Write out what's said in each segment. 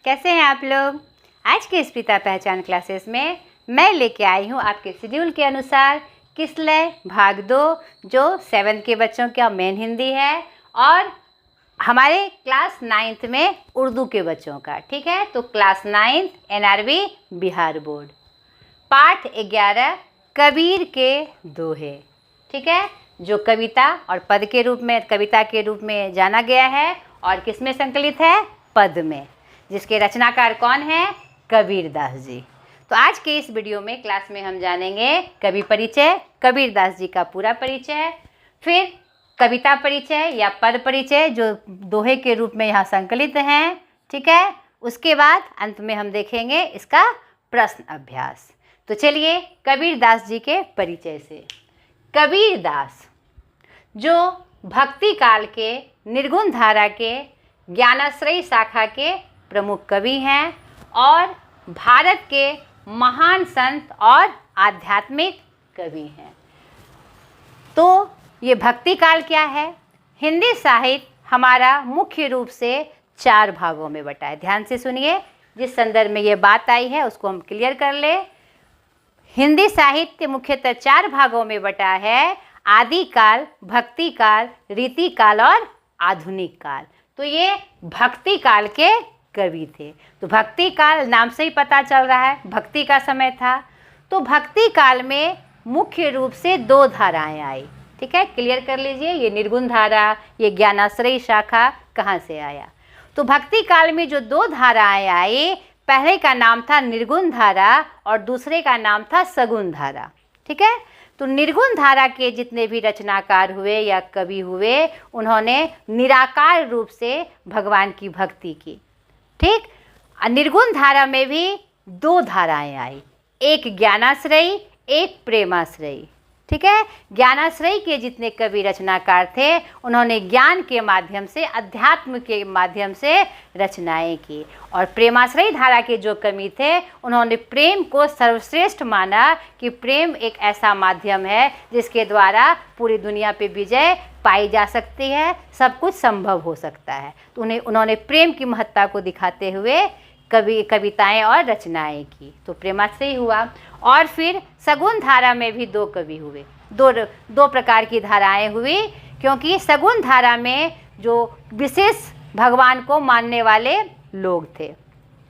कैसे हैं आप लोग। आज के इस पिता पहचान क्लासेस में मैं लेके आई हूँ आपके शेड्यूल के अनुसार किसलय भाग 2 जो 7th के बच्चों का मेन हिंदी है और हमारे क्लास 9th में उर्दू के बच्चों का। ठीक है, तो class 9th NRV Bihar board पाठ 11 कबीर के दोहे। ठीक है, जो कविता और पद के रूप में कविता के रूप में जाना गया है और किस में संकलित है, पद में, जिसके रचनाकार कौन है, कबीरदास जी। तो आज के इस वीडियो में क्लास में हम जानेंगे कवि परिचय, कबीरदास जी का पूरा परिचय, फिर कविता परिचय या पद परिचय जो दोहे के रूप में यहाँ संकलित हैं। ठीक है, उसके बाद अंत में हम देखेंगे इसका प्रश्न अभ्यास। तो चलिए कबीरदास जी के परिचय से। कबीरदास जो भक्ति काल के निर्गुण धारा के ज्ञानाश्रयी शाखा के प्रमुख कवि हैं और भारत के महान संत और आध्यात्मिक कवि हैं। तो ये भक्ति काल क्या है? हिंदी साहित्य हमारा मुख्य रूप से 4 भागों में बटा है। ध्यान से सुनिए, जिस संदर्भ में ये बात आई है उसको हम क्लियर कर ले। हिंदी साहित्य मुख्यतः 4 भागों में बटा है, आदि काल, भक्ति काल, रीति काल और आधुनिक काल। तो ये भक्ति काल के कवि थे। तो भक्ति काल नाम से ही पता चल रहा है भक्ति का समय था। तो भक्ति काल में मुख्य रूप से 2 धाराएं आई। ठीक है, क्लियर कर लीजिए, ये निर्गुण धारा, ये ज्ञानाश्रयी शाखा कहाँ से आया। तो भक्ति काल में जो 2 धाराएं आई, पहले का नाम था निर्गुण धारा और दूसरे का नाम था सगुण धारा। ठीक है, तो निर्गुण धारा के जितने भी रचनाकार हुए या कवि हुए, उन्होंने निराकार रूप से भगवान की भक्ति की। ठीक, निर्गुण धारा में भी 2 धाराएं आई, एक ज्ञानाश्रयी, एक प्रेमाश्रयी। ठीक है, ज्ञानाश्रयी के जितने कवि रचनाकार थे उन्होंने ज्ञान के माध्यम से, अध्यात्म के माध्यम से रचनाएं की, और प्रेमाश्रयी धारा के जो कवि थे उन्होंने प्रेम को सर्वश्रेष्ठ माना कि प्रेम एक ऐसा माध्यम है जिसके द्वारा पूरी दुनिया पे विजय पाई जा सकती है, सब कुछ संभव हो सकता है। तो उन्होंने प्रेम की महत्ता को दिखाते हुए कविताएं और रचनाएं की। तो प्रेमाश्रयी हुआ। और फिर सगुण धारा में भी 2 कवि हुए, दो प्रकार की धाराएं हुई, क्योंकि सगुण धारा में जो विशेष भगवान को मानने वाले लोग थे,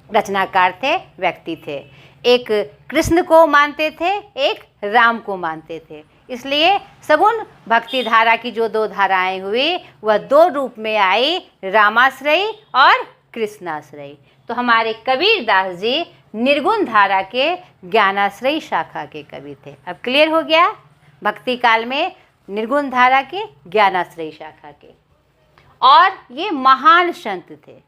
रचनाकार थे, व्यक्ति थे। एक कृष्ण को मानते थे, एक राम को मानते थे। इसलिए सगुण भक्ति धारा की जो 2 धाराएं हुई वह 2 रूप में आई, रामाश्रयी और कृष्णाश्रयी। तो हमारे कबीरदास जी निर्गुण धारा के ज्ञानाश्रयी शाखा के कवि थे। अब क्लियर हो गया, भक्ति काल में निर्गुण धारा के ज्ञानाश्रयी शाखा के। और ये महान संत थे।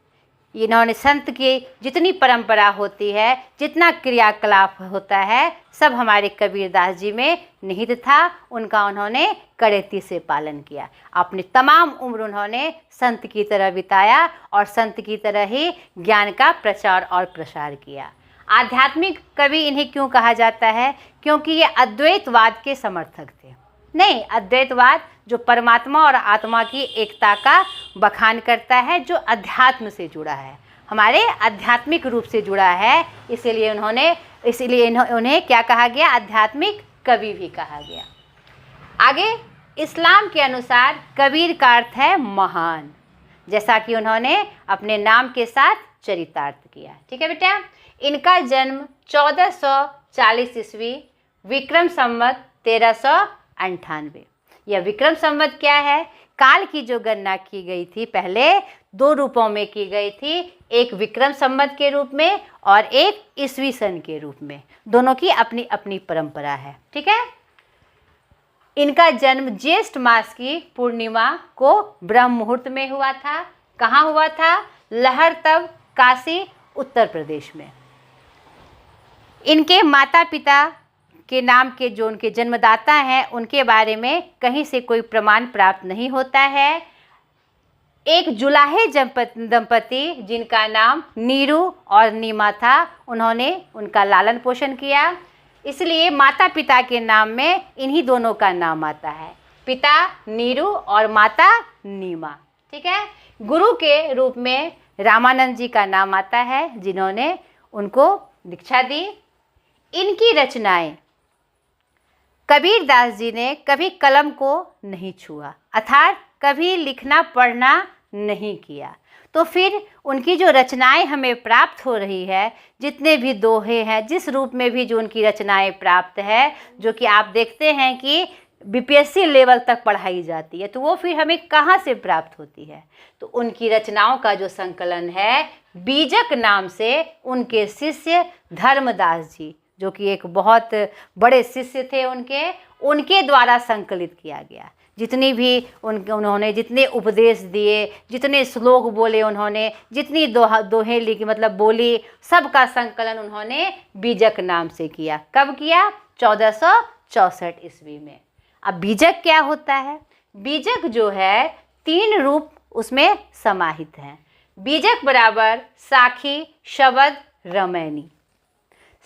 इन्होंने संत की जितनी परंपरा होती है, जितना क्रियाकलाप होता है, सब हमारे कबीरदास जी में निहित था। उनका उन्होंने कड़ेती से पालन किया। अपनी तमाम उम्र उन्होंने संत की तरह बिताया और संत की तरह ही ज्ञान का प्रचार और प्रसार किया। आध्यात्मिक कवि इन्हें क्यों कहा जाता है? क्योंकि ये अद्वैतवाद के समर्थक थे। नहीं, अद्वैतवाद जो परमात्मा और आत्मा की एकता का बखान करता है, जो अध्यात्म से जुड़ा है, हमारे आध्यात्मिक रूप से जुड़ा है, इसीलिए उन्हें क्या कहा गया? आध्यात्मिक कवि भी कहा गया। आगे इस्लाम के अनुसार कबीर का अर्थ है महान, जैसा कि उन्होंने अपने नाम के साथ चरितार्थ किया। ठीक है बेटा, इनका जन्म 1440 ईस्वी विक्रम संवत 1398। यह विक्रम संवत क्या है? काल की जो गणना की गई थी पहले 2 रूपों में की गई थी, एक विक्रम संवत के रूप में और एक ईस्वी सन के रूप में। दोनों की अपनी अपनी परंपरा है। ठीक है, इनका जन्म ज्येष्ठ मास की पूर्णिमा को ब्रह्म मुहूर्त में हुआ था। कहाँ हुआ था? लहरतब, काशी, उत्तर प्रदेश में। इनके माता पिता के नाम के जो उनके जन्मदाता हैं उनके बारे में कहीं से कोई प्रमाण प्राप्त नहीं होता है। एक जुलाहे दंपति जिनका नाम नीरू और नीमा था, उन्होंने उनका लालन पोषण किया, इसलिए माता पिता के नाम में इन्हीं दोनों का नाम आता है, पिता नीरू और माता नीमा। ठीक है, गुरु के रूप में रामानंद जी का नाम आता है, जिन्होंने उनको दीक्षा दी। इनकी रचनाएं, कबीरदास जी ने कभी कलम को नहीं छुआ, अर्थात कभी लिखना पढ़ना नहीं किया। तो फिर उनकी जो रचनाएं हमें प्राप्त हो रही है, जितने भी दोहे हैं, जिस रूप में भी जो उनकी रचनाएं प्राप्त है, जो कि आप देखते हैं कि बीपीएससी लेवल तक पढ़ाई जाती है, तो वो फिर हमें कहाँ से प्राप्त होती है? तो उनकी रचनाओं का जो संकलन है, बीजक नाम से उनके शिष्य धर्मदास जी, जो कि एक बहुत बड़े शिष्य थे उनके द्वारा संकलित किया गया। जितनी भी उन्होंने जितने उपदेश दिए, जितने श्लोक बोले उन्होंने, जितनी दोहें लिखी मतलब बोली, सबका संकलन उन्होंने बीजक नाम से किया। कब किया? 1464 ईस्वी में। अब बीजक क्या होता है? बीजक जो है 3 रूप उसमें समाहित हैं। बीजक बराबर साखी, शब्द, रमैनी।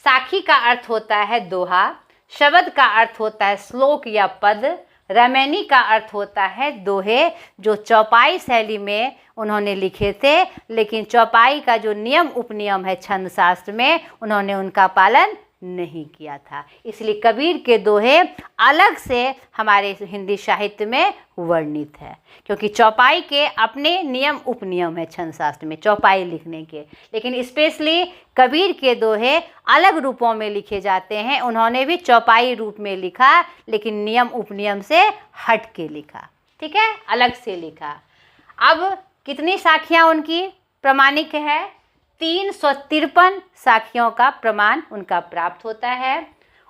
साखी का अर्थ होता है दोहा, शब्द का अर्थ होता है श्लोक या पद, रमैनी का अर्थ होता है दोहे, जो चौपाई शैली में उन्होंने लिखे थे, लेकिन चौपाई का जो नियम उपनियम है छंद शास्त्र में, उन्होंने उनका पालन नहीं किया था। इसलिए कबीर के दोहे अलग से हमारे हिंदी साहित्य में वर्णित है, क्योंकि चौपाई के अपने नियम उपनियम है छंद शास्त्र में चौपाई लिखने के, लेकिन स्पेशली कबीर के दोहे अलग रूपों में लिखे जाते हैं। उन्होंने भी चौपाई रूप में लिखा, लेकिन नियम उपनियम से हट के लिखा, ठीक है, अलग से लिखा। अब कितनी साखियाँ उनकी प्रमाणिक है? 353 साखियों का प्रमाण उनका प्राप्त होता है,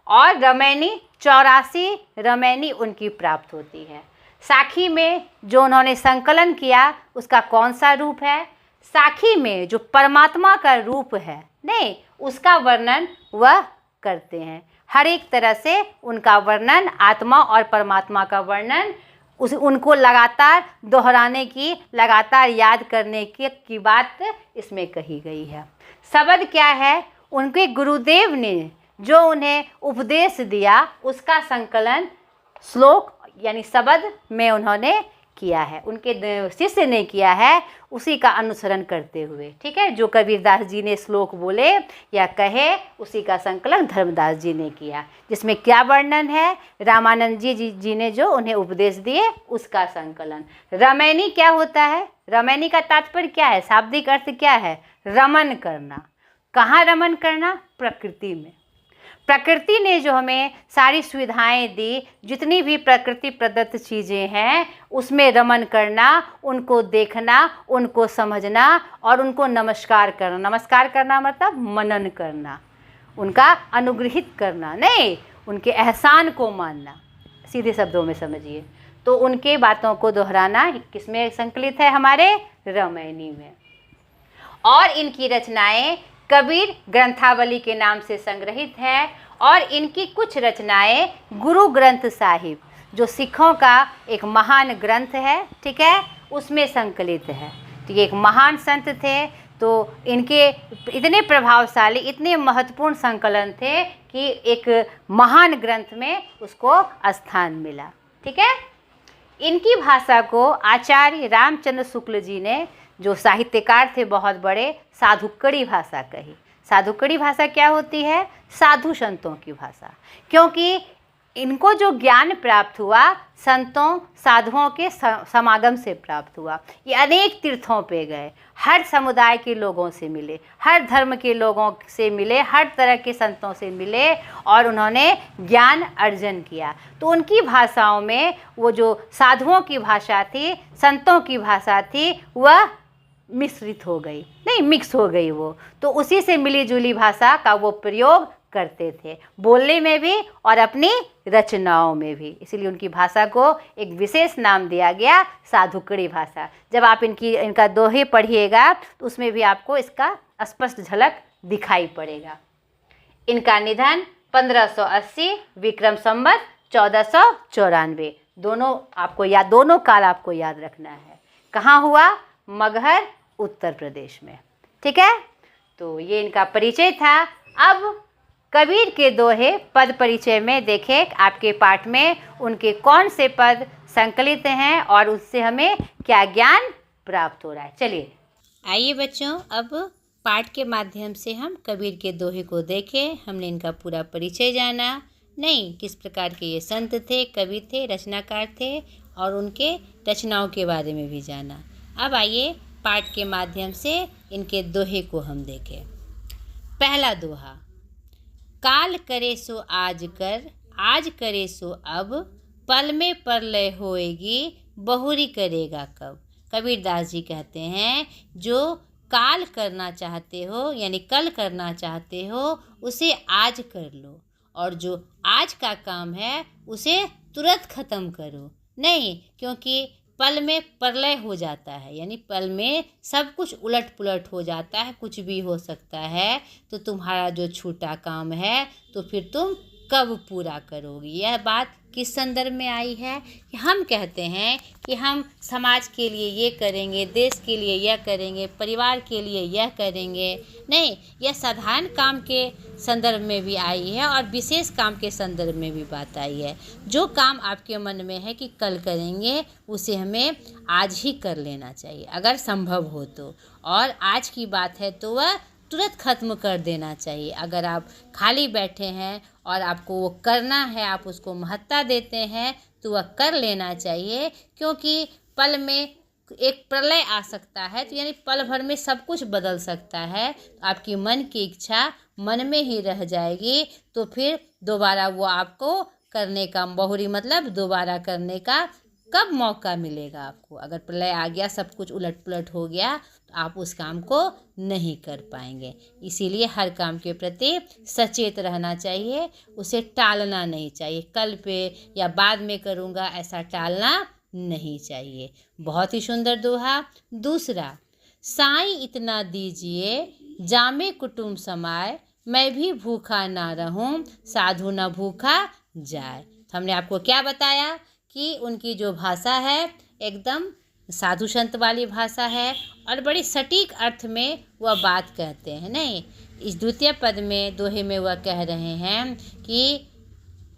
और रमैनी 84 रमैनी उनकी प्राप्त होती है। साखी में जो उन्होंने संकलन किया उसका कौन सा रूप है? साखी में जो परमात्मा का रूप है, नहीं, उसका वर्णन वह करते हैं। हर एक तरह से उनका वर्णन, आत्मा और परमात्मा का वर्णन, उनको लगातार दोहराने की, लगातार याद करने की बात इसमें कही गई है। शब्द क्या है? उनके गुरुदेव ने जो उन्हें उपदेश दिया उसका संकलन श्लोक यानी शब्द में उन्होंने किया है, उनके शिष्य ने किया है, उसी का अनुसरण करते हुए, ठीक है। जो कबीरदास जी ने श्लोक बोले या कहे, उसी का संकलन धर्मदास जी ने किया, जिसमें क्या वर्णन है? रामानंद जी ने जो उन्हें उपदेश दिए उसका संकलन। रमैनी क्या होता है? रमैनी का तात्पर्य क्या है? शाब्दिक अर्थ क्या है? रमन करना। कहाँ रमन करना? प्रकृति में। प्रकृति ने जो हमें सारी सुविधाएं दी, जितनी भी प्रकृति प्रदत्त चीज़ें हैं, उसमें रमन करना, उनको देखना, उनको समझना और उनको नमस्कार करना। नमस्कार करना मतलब मनन करना, उनका अनुग्रहित करना, नहीं, उनके एहसान को मानना, सीधे शब्दों में समझिए। तो उनके बातों को दोहराना किसमें संकलित है? हमारे रमैनी में। और इनकी रचनाएं कबीर ग्रंथावली के नाम से संग्रहित है, और इनकी कुछ रचनाएं गुरु ग्रंथ साहिब, जो सिखों का एक महान ग्रंथ है, ठीक है, उसमें संकलित है। तो ये एक महान संत थे, तो इनके इतने प्रभावशाली, इतने महत्वपूर्ण संकलन थे कि एक महान ग्रंथ में उसको स्थान मिला, ठीक है। इनकी भाषा को आचार्य रामचंद्र शुक्ल जी ने, जो साहित्यकार थे बहुत बड़े, साधुकड़ी भाषा कही। साधुकड़ी भाषा क्या होती है? साधु संतों की भाषा, क्योंकि इनको जो ज्ञान प्राप्त हुआ संतों साधुओं के समागम से प्राप्त हुआ। ये अनेक तीर्थों पे गए, हर समुदाय के लोगों से मिले, हर धर्म के लोगों से मिले, हर तरह के संतों से मिले, और उन्होंने ज्ञान अर्जन किया। तो उनकी भाषाओं में वो जो साधुओं की भाषा थी, संतों की भाषा थी, वह मिश्रित हो गई, नहीं, मिक्स हो गई वो। तो उसी से मिली जुली भाषा का वो प्रयोग करते थे, बोलने में भी और अपनी रचनाओं में भी। इसीलिए उनकी भाषा को एक विशेष नाम दिया गया, साधुकड़ी भाषा। जब आप इनका दोहे पढ़िएगा तो उसमें भी आपको इसका स्पष्ट झलक दिखाई पड़ेगा। इनका निधन 1580 विक्रम संवत 1494, दोनों काल आपको याद रखना है। कहाँ हुआ? मगहर, उत्तर प्रदेश में, ठीक है। तो ये इनका परिचय था। अब कबीर के दोहे पद परिचय में देखें, आपके पाठ में उनके कौन से पद संकलित हैं और उससे हमें क्या ज्ञान प्राप्त हो रहा है। चलिए, आइए बच्चों, अब पाठ के माध्यम से हम कबीर के दोहे को देखें। हमने इनका पूरा परिचय जाना, नहीं किस प्रकार के ये संत थे, कवि थे, रचनाकार थे, और उनके रचनाओं के बारे में भी जाना। अब आइए पाठ के माध्यम से इनके दोहे को हम देखें। पहला दोहा। काल करे सो आज कर, आज करे सो अब, पल में प्रलय होएगी, बहुरी करेगा कब। कबीरदास जी कहते हैं, जो काल करना चाहते हो यानी कल करना चाहते हो उसे आज कर लो, और जो आज का काम है उसे तुरंत ख़त्म करो। नहीं, क्योंकि पल में प्रलय हो जाता है, यानी पल में सब कुछ उलट पुलट हो जाता है, कुछ भी हो सकता है। तो तुम्हारा जो छूटा काम है तो फिर तुम कब पूरा करोगी। यह बात किस संदर्भ में आई है कि हम कहते हैं कि हम समाज के लिए ये करेंगे, देश के लिए यह करेंगे, परिवार के लिए यह करेंगे। नहीं, यह साधारण काम के संदर्भ में भी आई है और विशेष काम के संदर्भ में भी बात आई है। जो काम आपके मन में है कि कल करेंगे, उसे हमें आज ही कर लेना चाहिए अगर संभव हो तो। और आज की बात है तो वह तुरंत ख़त्म कर देना चाहिए। अगर आप खाली बैठे हैं और आपको वो करना है, आप उसको महत्ता देते हैं, तो वह कर लेना चाहिए। क्योंकि पल में एक प्रलय आ सकता है, तो यानी पल भर में सब कुछ बदल सकता है। आपकी मन की इच्छा मन में ही रह जाएगी, तो फिर दोबारा वो आपको करने का, बहुरी मतलब दोबारा करने का कब मौका मिलेगा आपको। अगर प्रलय आ गया, सब कुछ उलट पुलट हो गया, तो आप उस काम को नहीं कर पाएंगे। इसीलिए हर काम के प्रति सचेत रहना चाहिए, उसे टालना नहीं चाहिए। कल पे या बाद में करूँगा ऐसा टालना नहीं चाहिए। बहुत ही सुंदर दोहा। दूसरा। साईं इतना दीजिए, जामे कुटुम्ब समाए, मैं भी भूखा ना रहूं, साधु न भूखा जाए। तो हमने आपको क्या बताया कि उनकी जो भाषा है एकदम साधु संत वाली भाषा है और बड़ी सटीक अर्थ में वह बात कहते हैं। नहीं, इस द्वितीय पद में दोहे में वह कह रहे हैं कि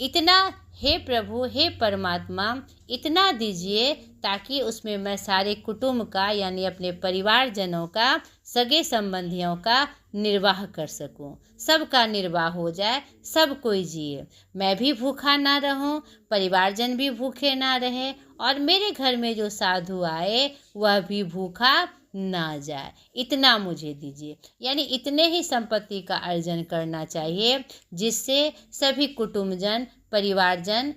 इतना, हे प्रभु, हे परमात्मा, इतना दीजिए ताकि उसमें मैं सारे कुटुंब का यानी अपने परिवारजनों का, सगे संबंधियों का निर्वाह कर सकूं, सबका निर्वाह हो जाए, सब कोई जिए, मैं भी भूखा ना रहूं, परिवारजन भी भूखे ना रहे, और मेरे घर में जो साधु आए वह भी भूखा ना जाए। इतना मुझे दीजिए, यानी इतने ही संपत्ति का अर्जन करना चाहिए जिससे सभी कुटुंबजन, परिवारजन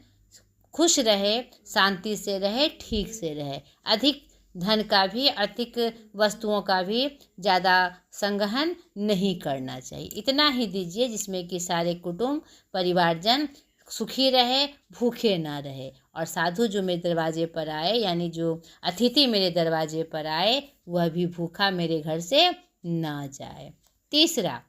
खुश रहे, शांति से रहे, ठीक से रहे। अधिक धन का भी, अधिक वस्तुओं का भी ज़्यादा संग्रहण नहीं करना चाहिए। इतना ही दीजिए जिसमें कि सारे कुटुंब, परिवारजन सुखी रहे, भूखे ना रहे, और साधु जो मेरे दरवाजे पर आए यानी जो अतिथि मेरे दरवाजे पर आए वह भी भूखा मेरे घर से ना जाए। तीसरा।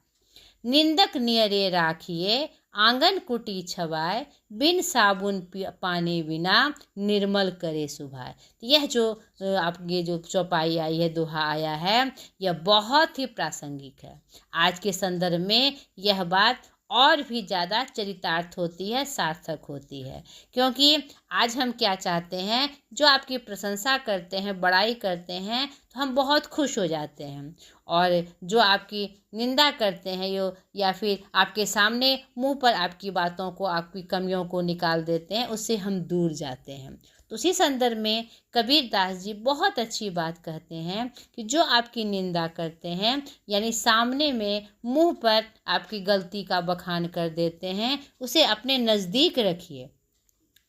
निंदक नियरे राखिए, आंगन कुटी छवाए, बिन साबुन पानी बिना, निर्मल करे सुभाए। यह जो आपके जो चौपाई आई है, दोहा आया है, यह बहुत ही प्रासंगिक है। आज के संदर्भ में यह बात और भी ज़्यादा चरितार्थ होती है, सार्थक होती है। क्योंकि आज हम क्या चाहते हैं, जो आपकी प्रशंसा करते हैं, बड़ाई करते हैं, तो हम बहुत खुश हो जाते हैं, और जो आपकी निंदा करते हैं या फिर आपके सामने मुंह पर आपकी बातों को, आपकी कमियों को निकाल देते हैं, उससे हम दूर जाते हैं। तो उसी संदर्भ में कबीरदास जी बहुत अच्छी बात कहते हैं कि जो आपकी निंदा करते हैं यानी सामने में मुंह पर आपकी गलती का बखान कर देते हैं, उसे अपने नज़दीक रखिए,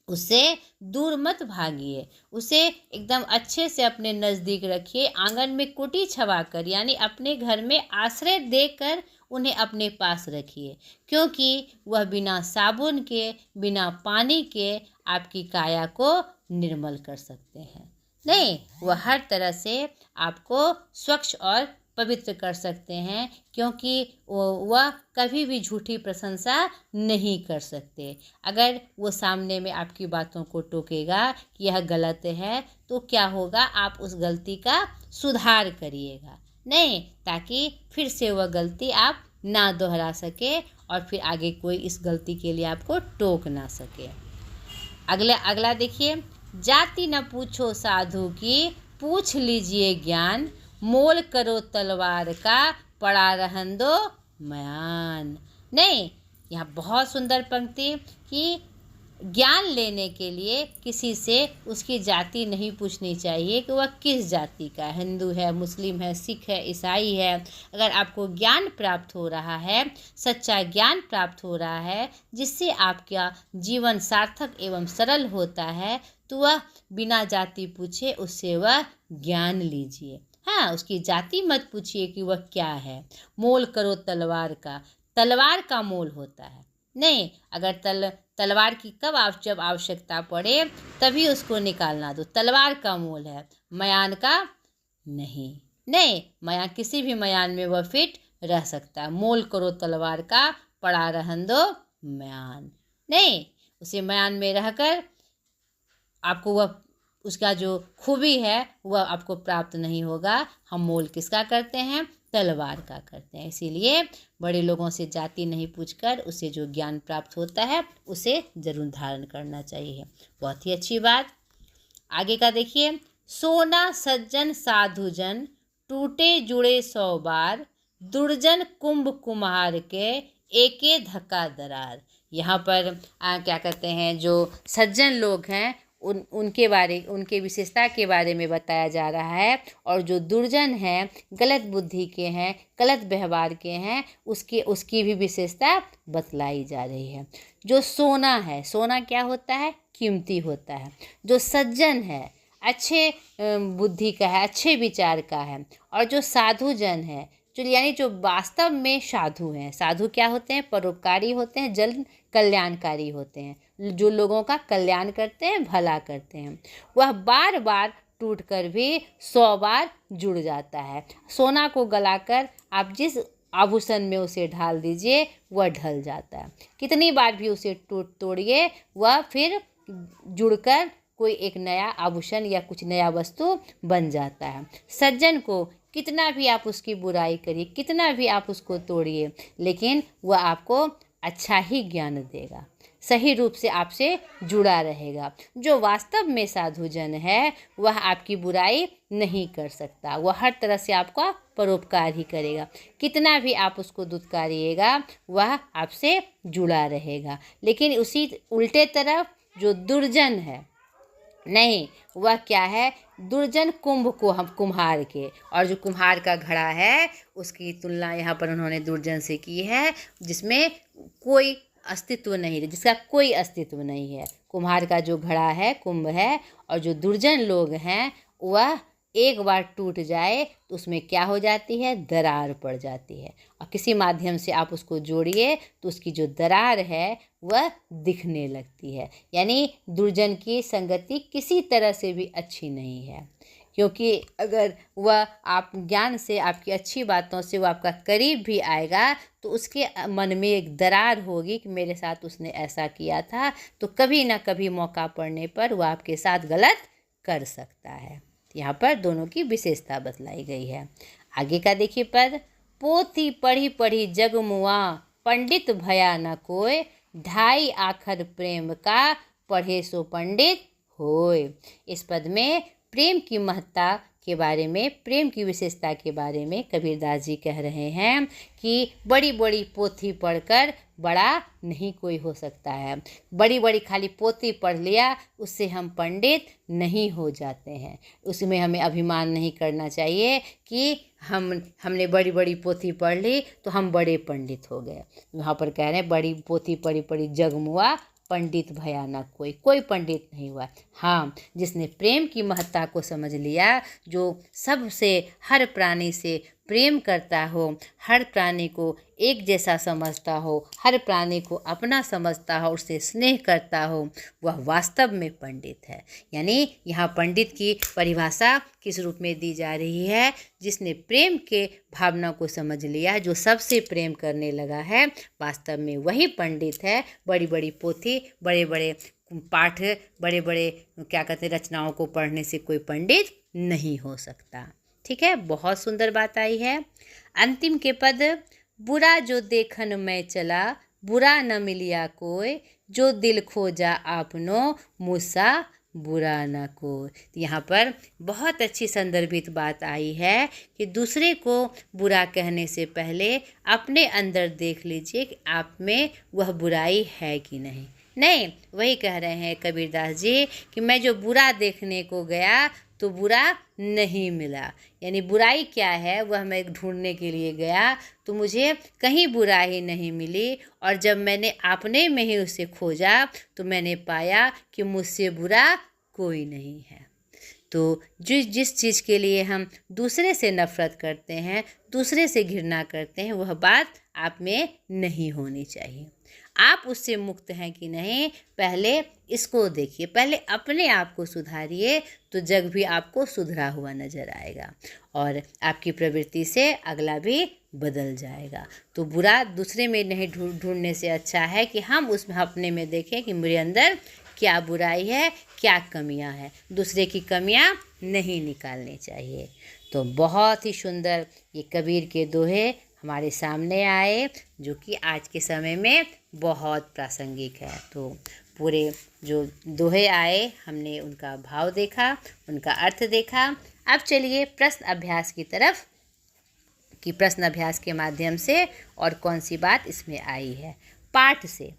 उससे दूर मत भागिए, उसे एकदम अच्छे से अपने नज़दीक रखिए। आंगन में कुटी छवा कर यानी अपने घर में आश्रय देकर उन्हें अपने पास रखिए, क्योंकि वह बिना साबुन के, बिना पानी के आपकी काया को निर्मल कर सकते हैं। नहीं, वह हर तरह से आपको स्वच्छ और पवित्र कर सकते हैं, क्योंकि वह कभी भी झूठी प्रशंसा नहीं कर सकते। अगर वो सामने में आपकी बातों को टोकेगा कि यह गलत है, तो क्या होगा, आप उस गलती का सुधार करिएगा, नहीं, ताकि फिर से वह गलती आप ना दोहरा सके और फिर आगे कोई इस गलती के लिए आपको टोक ना सके। अगला देखिए। जाति न पूछो साधु की, पूछ लीजिए ज्ञान, मोल करो तलवार का, पड़ा रहन दो म्यान। नहीं, यहाँ बहुत सुंदर पंक्ति कि ज्ञान लेने के लिए किसी से उसकी जाति नहीं पूछनी चाहिए कि वह किस जाति का है, हिंदू है, मुस्लिम है, सिख है, ईसाई है। अगर आपको ज्ञान प्राप्त हो रहा है, सच्चा ज्ञान प्राप्त हो रहा है, जिससे आपका जीवन सार्थक एवं सरल होता है, तो वह बिना जाति पूछे उससे वह ज्ञान लीजिए। हाँ, उसकी जाति मत पूछिए कि वह क्या है। मोल करो तलवार का, तलवार का मोल होता है। नहीं, अगर तलवार की जब आवश्यकता पड़े तभी उसको निकालना दो, तलवार का मोल है, मयान का नहीं। नहीं, मयान किसी भी मयान में वह फिट रह सकता है। मोल करो तलवार का, पड़ा रहन दो म्यान। नहीं, उसे मयान में रहकर आपको वह उसका जो खूबी है वह आपको प्राप्त नहीं होगा। हम मोल किसका करते हैं? तलवार का करते हैं। इसीलिए बड़े लोगों से जाति नहीं पूछकर उसे जो ज्ञान प्राप्त होता है उसे जरूर धारण करना चाहिए। बहुत ही अच्छी बात। आगे का देखिए, सोना सज्जन साधुजन, टूटे जुड़े 100 बार, दुर्जन कुंभ कुम्हार के, एके धक्का दरार। यहाँ पर क्या कहते हैं, जो सज्जन लोग हैं उनके विशेषता के बारे में बताया जा रहा है, और जो दुर्जन हैं, गलत बुद्धि के हैं, गलत व्यवहार के हैं, उसकी भी विशेषता बतलाई जा रही है। जो सोना है, सोना क्या होता है? कीमती होता है। जो सज्जन है, अच्छे बुद्धि का है, अच्छे विचार का है। और जो साधुजन है, जो वास्तव में साधु हैं। साधु क्या होते हैं? परोपकारी होते हैं, जन कल्याणकारी होते हैं, जो लोगों का कल्याण करते हैं, भला करते हैं। वह बार बार टूट कर भी 100 बार जुड़ जाता है। सोना को गलाकर आप जिस आभूषण में उसे ढाल दीजिए वह ढल जाता है। कितनी बार भी उसे तोड़िए वह फिर जुड़कर कोई एक नया आभूषण या कुछ नया वस्तु बन जाता है। सज्जन को कितना भी आप उसकी बुराई करिए, कितना भी आप उसको तोड़िए, लेकिन वह आपको अच्छा ही ज्ञान देगा, सही रूप से आपसे जुड़ा रहेगा। जो वास्तव में साधुजन है वह आपकी बुराई नहीं कर सकता, वह हर तरह से आपका परोपकार ही करेगा। कितना भी आप उसको दुत्कारिएगा वह आपसे जुड़ा रहेगा। लेकिन उसी उल्टे तरफ जो दुर्जन है, नहीं, वह क्या है? दुर्जन कुंभ को हम कुम्हार के, और जो कुम्हार का घड़ा है उसकी तुलना यहाँ पर उन्होंने दुर्जन से की है, जिसमें कोई अस्तित्व नहीं है, जिसका कोई अस्तित्व नहीं है। कुम्हार का जो घड़ा है कुंभ है, और जो दुर्जन लोग हैं वह एक बार टूट जाए तो उसमें क्या हो जाती है? दरार पड़ जाती है। और किसी माध्यम से आप उसको जोड़िए तो उसकी जो दरार है वह दिखने लगती है। यानी दुर्जन की संगति किसी तरह से भी अच्छी नहीं है, क्योंकि अगर वह आप ज्ञान से, आपकी अच्छी बातों से वह आपका करीब भी आएगा तो उसके मन में एक दरार होगी कि मेरे साथ उसने ऐसा किया था, तो कभी ना कभी मौका पड़ने पर वह आपके साथ गलत कर सकता है। यहाँ पर दोनों की विशेषता बतलाई गई है। आगे का देखिए पद, पोथी पढ़ी पढ़ी जग मुआ, पंडित भया न कोय, ढाई आखर प्रेम का, पढ़े सो पंडित होय। इस पद में प्रेम की महत्ता के बारे में, प्रेम की विशेषता के बारे में कबीरदास जी कह रहे हैं कि बड़ी बड़ी पोथी पढ़कर बड़ा नहीं कोई हो सकता है। बड़ी बड़ी खाली पोथी पढ़ लिया उससे हम पंडित नहीं हो जाते हैं। उसमें हमें अभिमान नहीं करना चाहिए कि हमने बड़ी बड़ी पोथी पढ़ ली तो हम बड़े पंडित हो गए। वहाँ पर कह रहे हैं बड़ी पोथी पढ़ी पढ़ी जग मुआ, पंडित भया न कोई, कोई पंडित नहीं हुआ। हाँ, जिसने प्रेम की महत्ता को समझ लिया, जो सबसे, हर प्राणी से प्रेम करता हो, हर प्राणी को एक जैसा समझता हो, हर प्राणी को अपना समझता हो, उससे स्नेह करता हो, वह वास्तव में पंडित है। यानी यहाँ पंडित की परिभाषा किस रूप में दी जा रही है? जिसने प्रेम के भावना को समझ लिया, जो सबसे प्रेम करने लगा है, वास्तव में वही पंडित है। बड़ी बड़ी पोथी, बड़े बड़े पाठ, बड़े बड़े क्या कहते हैं रचनाओं को पढ़ने से कोई पंडित नहीं हो सकता। ठीक है, बहुत सुंदर बात आई है। अंतिम के पद, बुरा जो देखन में चला, बुरा न मिलिया कोई, जो दिल खोजा आपनो, मूसा बुरा न को। तो यहाँ पर बहुत अच्छी संदर्भित बात आई है कि दूसरे को बुरा कहने से पहले अपने अंदर देख लीजिए कि आप में वह बुराई है कि नहीं। नहीं, वही कह रहे हैं कबीरदास जी कि मैं जो बुरा देखने को गया तो बुरा नहीं मिला, यानी बुराई क्या है वह मैं ढूंढने के लिए गया तो मुझे कहीं बुराई नहीं मिली, और जब मैंने अपने में ही उसे खोजा तो मैंने पाया कि मुझसे बुरा कोई नहीं है। तो जिस चीज़ के लिए हम दूसरे से नफ़रत करते हैं, दूसरे से घृणा करते हैं, वह बात आप में नहीं होनी चाहिए। आप उससे मुक्त हैं कि नहीं, पहले इसको देखिए, पहले अपने आप को सुधारिए तो जग भी आपको सुधरा हुआ नज़र आएगा और आपकी प्रवृत्ति से अगला भी बदल जाएगा। तो बुरा दूसरे में नहीं ढूंढने से अच्छा है कि हम उसमें अपने में देखें कि मेरे अंदर क्या बुराई है, क्या कमियां हैं। दूसरे की कमियां नहीं निकालनी चाहिए। तो बहुत ही सुंदर ये कबीर के दोहे हमारे सामने आए जो कि आज के समय में बहुत प्रासंगिक है। तो पूरे जो दोहे आए हमने उनका भाव देखा, उनका अर्थ देखा। अब चलिए प्रश्न अभ्यास की तरफ कि प्रश्न अभ्यास के माध्यम से और कौन सी बात इसमें आई है। पाठ से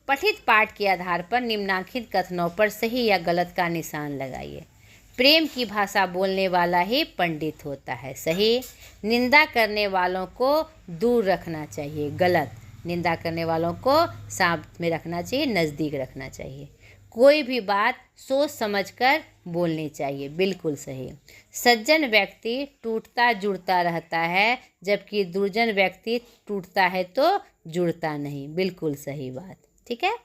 पठित पाठ के आधार पर निम्नांकित कथनों पर सही या गलत का निशान लगाइए। प्रेम की भाषा बोलने वाला ही पंडित होता है, सही। निंदा करने वालों को दूर रखना चाहिए, गलत। निंदा करने वालों को साथ में रखना चाहिए, नज़दीक रखना चाहिए। कोई भी बात सोच समझकर बोलनी चाहिए, बिल्कुल सही। सज्जन व्यक्ति टूटता जुड़ता रहता है, जबकि दुर्जन व्यक्ति टूटता है तो जुड़ता नहीं, बिल्कुल सही बात, ठीक है।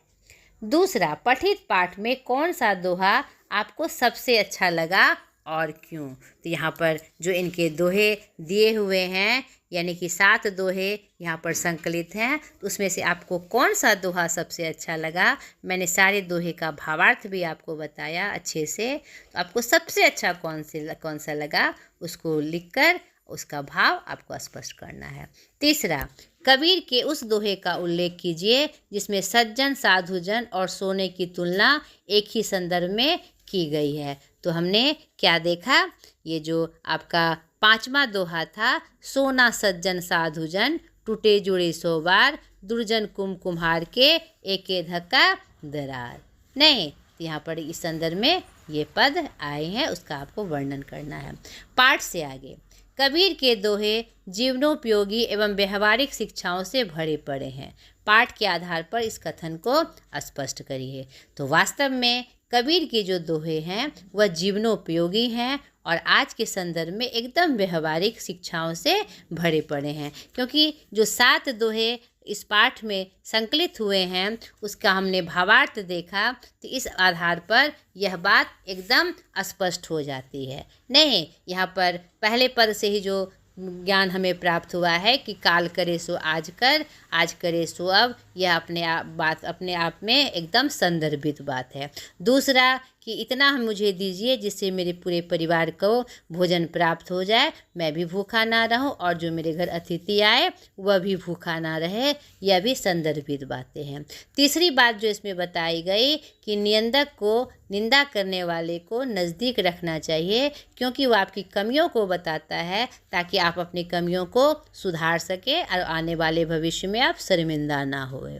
दूसरा, पठित पाठ में कौन सा दोहा आपको सबसे अच्छा लगा और क्यों? तो यहाँ पर जो इनके दोहे दिए हुए हैं, यानी कि 7 दोहे यहाँ पर संकलित हैं, तो उसमें से आपको कौन सा दोहा सबसे अच्छा लगा? मैंने सारे दोहे का भावार्थ भी आपको बताया अच्छे से। तो आपको सबसे अच्छा कौन सा लगा उसको लिखकर उसका भाव आपको स्पष्ट करना है। तीसरा, कबीर के उस दोहे का उल्लेख कीजिए जिसमें सज्जन, साधुजन और सोने की तुलना एक ही संदर्भ में की गई है। तो हमने क्या देखा, ये जो आपका 5वां दोहा था, सोना सज्जन साधुजन टूटे जुड़े 100 बार, दुर्जन कुम्हार के एके धक्का दरार। नहीं, यहाँ पर इस संदर्भ में ये पद आए हैं, उसका आपको वर्णन करना है। पाठ से आगे, कबीर के दोहे जीवनोपयोगी एवं व्यवहारिक शिक्षाओं से भरे पड़े हैं। पाठ के आधार पर इस कथन को स्पष्ट करिए। तो वास्तव में कबीर के जो दोहे हैं वह जीवनोपयोगी हैं और आज के संदर्भ में एकदम व्यवहारिक शिक्षाओं से भरे पड़े हैं, क्योंकि जो 7 दोहे इस पाठ में संकलित हुए हैं उसका हमने भावार्थ देखा, तो इस आधार पर यह बात एकदम स्पष्ट हो जाती है। नहीं, यहाँ पर पहले पद से ही जो ज्ञान हमें प्राप्त हुआ है कि काल करे सो आज कर, आज करे सो अब, यह अपने आप में एकदम संदर्भित बात है। दूसरा कि इतना हम मुझे दीजिए जिससे मेरे पूरे परिवार को भोजन प्राप्त हो जाए, मैं भी भूखा ना रहूं और जो मेरे घर अतिथि आए वह भी भूखा ना रहे, यह भी संदर्भित बातें हैं। तीसरी बात जो इसमें बताई गई कि निंदक को, निंदा करने वाले को नज़दीक रखना चाहिए, क्योंकि वो आपकी कमियों को बताता है ताकि आप अपनी कमियों को सुधार सके और आने वाले भविष्य में आप शर्मिंदा ना होए।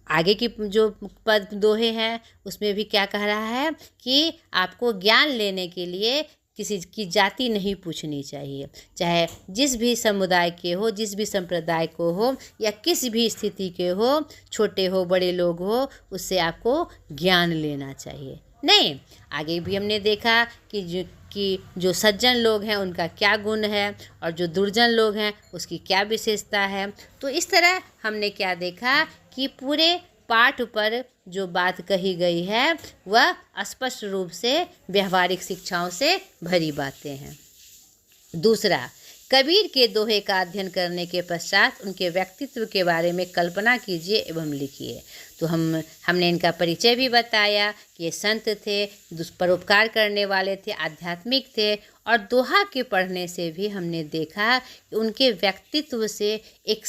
आगे की जो पद दोहे हैं उसमें भी क्या कह रहा है कि आपको ज्ञान लेने के लिए किसी की जाति नहीं पूछनी चाहिए, चाहे जिस भी समुदाय के हो, जिस भी संप्रदाय को हो या किसी भी स्थिति के हो, छोटे हो बड़े लोग हो, उससे आपको ज्ञान लेना चाहिए। नहीं, आगे भी हमने देखा कि जो सज्जन लोग हैं उनका क्या गुण है और जो दुर्जन लोग हैं उसकी क्या विशेषता है। तो इस तरह हमने क्या देखा कि पूरे पाठ पर जो बात कही गई है वह स्पष्ट रूप से व्यवहारिक शिक्षाओं से भरी बातें हैं। दूसरा, कबीर के दोहे का अध्ययन करने के पश्चात उनके व्यक्तित्व के बारे में कल्पना कीजिए एवं लिखिए। तो हमने इनका परिचय भी बताया कि ये संत थे, परोपकार करने वाले थे, आध्यात्मिक थे और दोहा के पढ़ने से भी हमने देखा कि उनके व्यक्तित्व से एक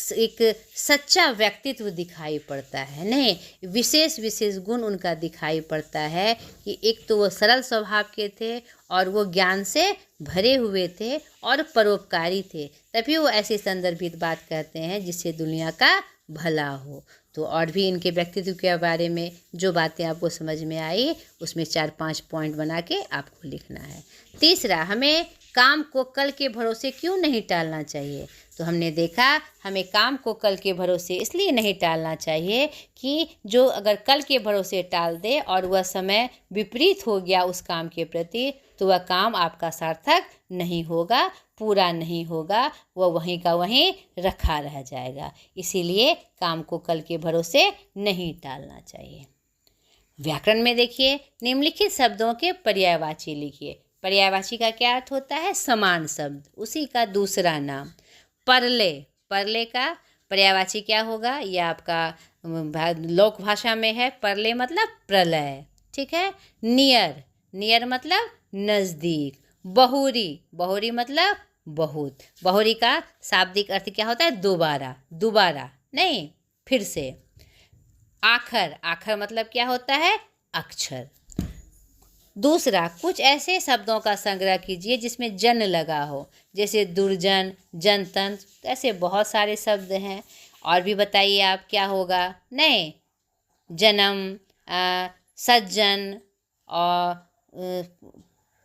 सच्चा व्यक्तित्व दिखाई पड़ता है। नहीं, विशेष विशेष गुण उनका दिखाई पड़ता है कि एक तो वो सरल स्वभाव के थे और वो ज्ञान से भरे हुए थे और परोपकारी थे, तभी वो ऐसी संदर्भित बात कहते हैं जिससे दुनिया का भला हो। तो और भी इनके व्यक्तित्व के बारे में जो बातें आपको समझ में आई उसमें 4-5 पॉइंट बना के आपको लिखना है। तीसरा, हमें काम को कल के भरोसे क्यों नहीं टालना चाहिए। तो हमने देखा हमें काम को कल के भरोसे इसलिए नहीं टालना चाहिए कि जो अगर कल के भरोसे टाल दे और वह समय विपरीत हो गया उस काम के प्रति, तो वह काम आपका सार्थक नहीं होगा, पूरा नहीं होगा, वह वहीं का वहीं रखा रह जाएगा। इसीलिए काम को कल के भरोसे नहीं टालना चाहिए। व्याकरण में देखिए, निम्नलिखित शब्दों के पर्यायवाची लिखिए। पर्यायवाची का क्या अर्थ होता है? समान शब्द, उसी का दूसरा नाम। परले, परले का पर्यायवाची क्या होगा? यह आपका लोक भाषा में है। परले मतलब प्रलय, ठीक है। नियर, नियर मतलब नज़दीक। बहुरी, बहुरी मतलब बहुत। बहुरी का शाब्दिक अर्थ क्या होता है? दोबारा, दोबारा नहीं, फिर से। आखर, आखर मतलब क्या होता है? अक्षर। दूसरा, कुछ ऐसे शब्दों का संग्रह कीजिए जिसमें जन लगा हो, जैसे दुर्जन, जनतंत्र, ऐसे बहुत सारे शब्द हैं। और भी बताइए आप क्या होगा? नहीं, जन्म, सज्जन और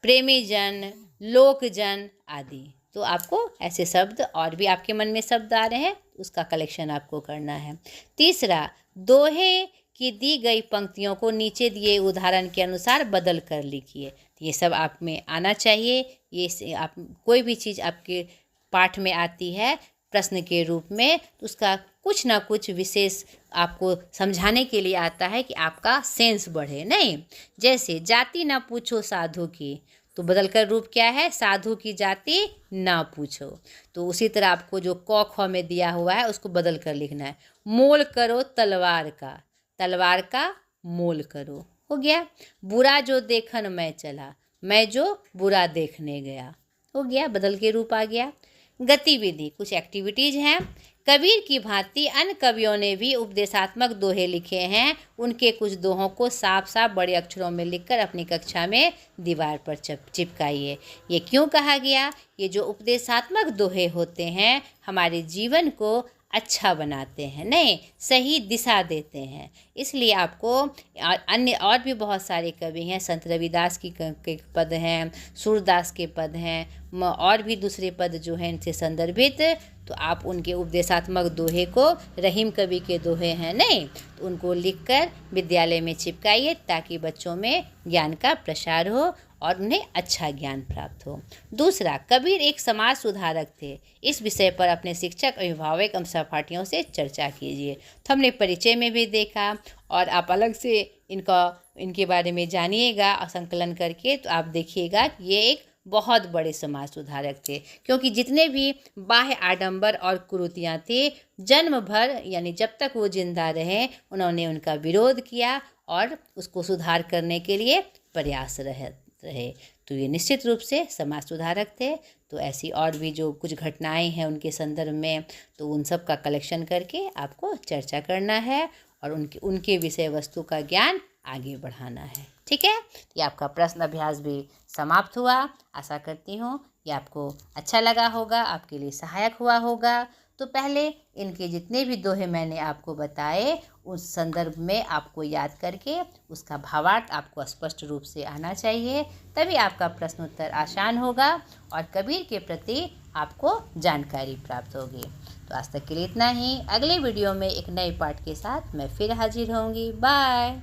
प्रेमीजन, लोकजन आदि। तो आपको ऐसे शब्द और भी आपके मन में शब्द आ रहे हैं, उसका कलेक्शन आपको करना है। तीसरा, दोहे की दी गई पंक्तियों को नीचे दिए उदाहरण के अनुसार बदल कर लिखिए। ये सब आप में आना चाहिए। ये आप कोई भी चीज़ आपके पाठ में आती है प्रश्न के रूप में, तो उसका कुछ ना कुछ विशेष आपको समझाने के लिए आता है कि आपका सेंस बढ़े। नहीं, जैसे जाति ना पूछो साधु की, तो बदल कर रूप क्या है? साधु की जाति ना पूछो। तो उसी तरह आपको जो क ख में दिया हुआ है उसको बदल कर लिखना है। मोल करो तलवार का, तलवार का मोल करो, हो गया। बुरा जो देखन मैं चला, मैं जो बुरा देखने गया, हो गया, बदल के रूप आ गया। गतिविधि, कुछ एक्टिविटीज़ हैं। कबीर की भांति अन्य कवियों ने भी उपदेशात्मक दोहे लिखे हैं। उनके कुछ दोहों को साफ साफ बड़े अक्षरों में लिखकर अपनी कक्षा में दीवार पर चिपकाइए। ये क्यों कहा गया? ये जो उपदेशात्मक दोहे होते हैं हमारे जीवन को अच्छा बनाते हैं, नहीं, सही दिशा देते हैं। इसलिए आपको अन्य और भी बहुत सारे कवि हैं, संत रविदास के पद हैं, सूरदास के पद हैं, और भी दूसरे पद जो हैं इनसे संदर्भित, तो आप उनके उपदेशात्मक दोहे को, रहीम कवि के दोहे हैं नहीं, तो उनको लिखकर विद्यालय में चिपकाइए ताकि बच्चों में ज्ञान का प्रसार हो और उन्हें अच्छा ज्ञान प्राप्त हो। दूसरा, कबीर एक समाज सुधारक थे। इस विषय पर अपने शिक्षक, अभिभावक एवं सहपाठियों से चर्चा कीजिए। तो हमने परिचय में भी देखा और आप अलग से इनके बारे में जानिएगा और संकलन करके, तो आप देखिएगा कि ये एक बहुत बड़े समाज सुधारक थे, क्योंकि जितने भी बाह्य आडंबर और कुरीतियाँ थी, जन्म भर यानी जब तक वो जिंदा रहे उन्होंने उनका विरोध किया और उसको सुधार करने के लिए प्रयास रहे। तो ये निश्चित रूप से समाज सुधारक थे। तो ऐसी और भी जो कुछ घटनाएं हैं उनके संदर्भ में, तो उन सब का कलेक्शन करके आपको चर्चा करना है और उनके विषय वस्तु का ज्ञान आगे बढ़ाना है। ठीक है, ये आपका प्रश्न अभ्यास भी समाप्त हुआ। आशा करती हूँ ये आपको अच्छा लगा होगा, आपके लिए सहायक हुआ होगा। तो पहले इनके जितने भी दोहे मैंने आपको बताए उस संदर्भ में आपको याद करके उसका भावार्थ आपको स्पष्ट रूप से आना चाहिए, तभी आपका प्रश्नोत्तर आसान होगा और कबीर के प्रति आपको जानकारी प्राप्त होगी। तो आज तक के लिए इतना ही। अगले वीडियो में एक नए पाठ के साथ मैं फिर हाजिर होंगी। बाय।